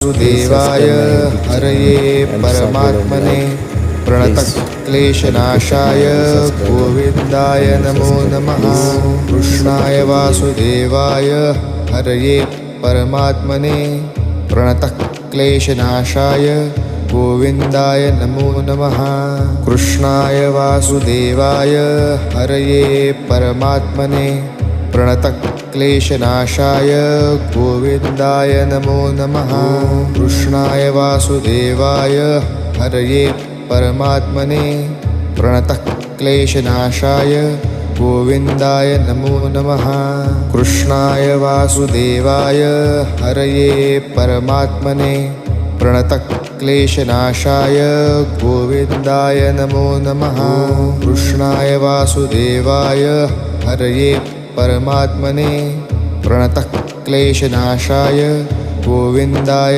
वासुदेवाय हरये परमात्मने प्रणतक्लेशनाशाय गोविन्दाय नमो नमः। कृष्णाय वासुदेवाय हरये परमात्मने प्रणतक्लेशनाशाय गोविन्दाय नमो नमः। कृष्णाय वासुदेवाय हरये परमात्मने प्रणतक्लेशनाशाय गोविन्दाय नमो नमः। कृष्णाय वासुदेवाय हरये परमात्मने प्रणतक्लेशनाशाय गोविन्दाय नमो नमः। कृष्णाय वासुदेवाय हरये परमात्मने प्रणतक्लेशनाशाय गोविन्दाय नमो नमः। कृष्णाय वासुदेवाय हरये परमात्मने प्रणतक्लेशनाशाय गोविन्दाय